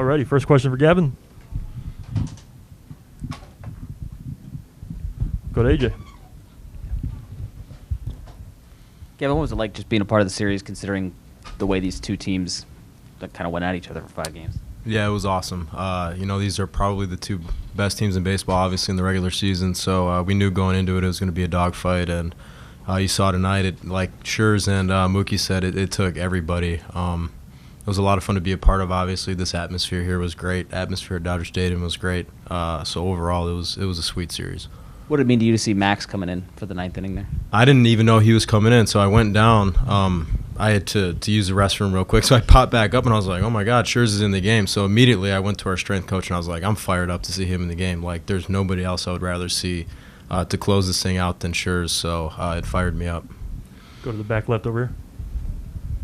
Alrighty, first question for Gavin. Go to AJ. Gavin, what was it like just being a part of the series, considering the way these two teams that kind of went at each other for 5 games? Yeah, it was awesome. These are probably the 2 best teams in baseball, obviously, in the regular season. So we knew going into it was going to be a dogfight. And you saw tonight, like Schurz and Mookie said, it took everybody. It was a lot of fun to be a part of, obviously. This atmosphere here was great. Atmosphere at Dodger Stadium was great. So overall, it was a sweet series. What did it mean to you to see Max coming in for the 9th inning there? I didn't even know he was coming in, so I went down. I had to use the restroom real quick, so I popped back up, and I was like, oh, my God, Schurz is in the game. So immediately I went to our strength coach, and I was like, I'm fired up to see him in the game. Like, there's nobody else I would rather see to close this thing out than Schurz, so it fired me up. Go to the back left over here.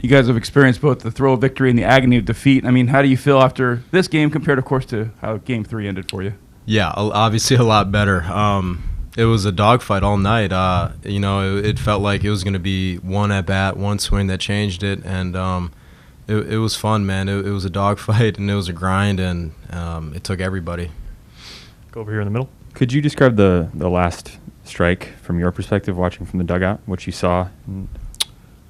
You guys have experienced both the thrill of victory and the agony of defeat. I mean, how do you feel after this game compared, of course, to how Game 3 ended for you? Yeah, obviously a lot better. It was a dogfight all night. It felt like it was going to be one at-bat, one swing that changed it, and it was fun, man. It was a dogfight, and it was a grind, and it took everybody. Go over here in the middle. Could you describe the last strike from your perspective, watching from the dugout, what you saw?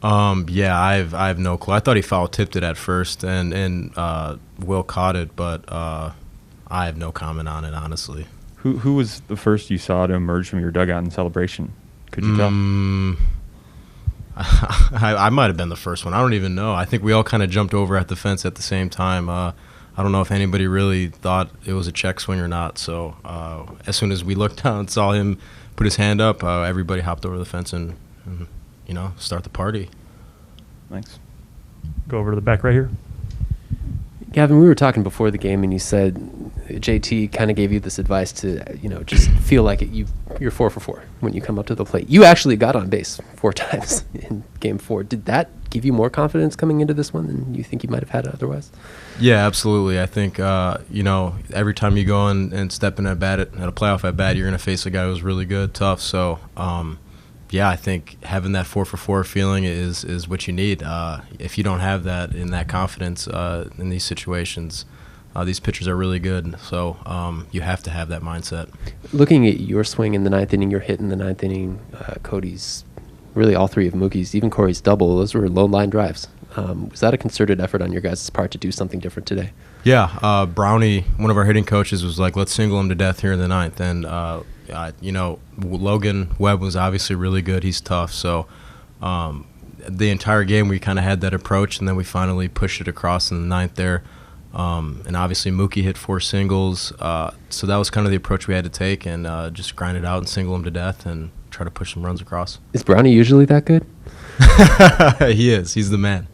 Yeah, I have no clue. I thought he foul-tipped it at first, and Will caught it, but I have no comment on it, honestly. Who was the first you saw to emerge from your dugout in celebration? Could you tell? I might have been the first one. I don't even know. I think we all kind of jumped over at the fence at the same time. I don't know if anybody really thought it was a check swing or not. So as soon as we looked down and saw him put his hand up, everybody hopped over the fence and start the party. Thanks. Go over to the back right here. Gavin, we were talking before the game, and you said JT kind of gave you this advice to, just feel like you're 4 for 4 when you come up to the plate. You actually got on base 4 times in Game 4. Did that give you more confidence coming into this one than you think you might have had otherwise? Yeah, absolutely. I think, every time you go in and step in at bat at a playoff at bat, you're going to face a guy who's really good, tough. So, I think having that 4 for 4 feeling is what you need. If you don't have that and that confidence in these situations, these pitchers are really good. So you have to have that mindset. Looking at your swing in the 9th inning, your hit in the 9th inning, Cody's, really all 3 of Mookie's, even Corey's double, those were low line drives. Was that a concerted effort on your guys' part to do something different today? Yeah, Brownie, one of our hitting coaches, was like, let's single him to death here in the 9th. And Logan Webb was obviously really good. He's tough. So the entire game we kind of had that approach, and then we finally pushed it across in the 9th there. And obviously Mookie hit 4 singles. So that was kind of the approach we had to take, and just grind it out and single him to death and try to push some runs across. Is Brownie usually that good? He is. He's the man.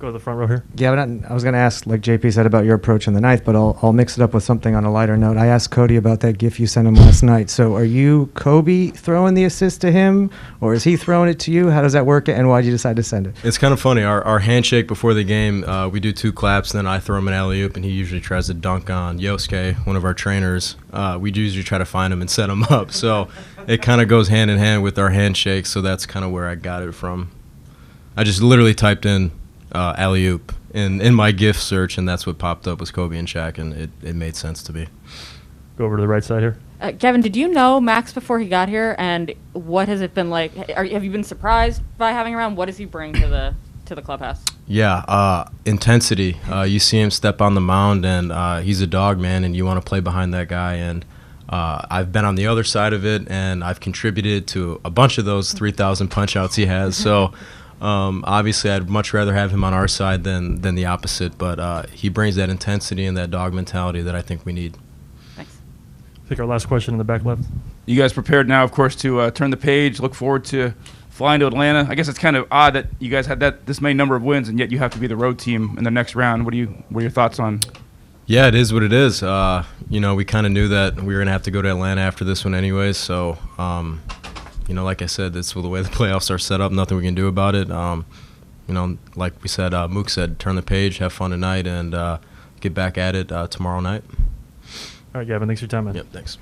Go to the front row here. Gavin, I was going to ask, like JP said, about your approach in the 9th, but I'll mix it up with something on a lighter note. I asked Cody about that GIF you sent him last night. So are you Kobe throwing the assist to him, or is he throwing it to you? How does that work, and why did you decide to send it? It's kind of funny. Our handshake before the game, we do 2 claps, and then I throw him an alley-oop, and he usually tries to dunk on Yosuke, one of our trainers. We usually try to find him and set him up. So it kind of goes hand in hand with our handshake, so that's kind of where I got it from. I just literally typed in alley-oop in my GIF search, and that's what popped up was Kobe and Shaq, and it made sense to me. Go over to the right side here. Gavin, did you know Max before he got here, and what has it been like? Have you been surprised by having him around? What does he bring to the clubhouse? Yeah, intensity. You see him step on the mound, and he's a dog, man, and you want to play behind that guy. And I've been on the other side of it, and I've contributed to a bunch of those 3,000 punch-outs he has. So obviously I'd much rather have him on our side than the opposite, but he brings that intensity and that dog mentality that I think we need. Thanks. I think our last question in the back left. You guys prepared now, of course, to turn the page, look forward to flying to Atlanta. I guess it's kind of odd that you guys had this many number of wins, and yet you have to be the road team in the next round. What are your thoughts on? Yeah, it is what it is. We kind of knew that we were going to have to go to Atlanta after this one anyways, so like I said, that's the way the playoffs are set up. Nothing we can do about it. Like we said, Mook said, turn the page, have fun tonight, and get back at it tomorrow night. All right, Gavin, thanks for your time, man. Yep, thanks.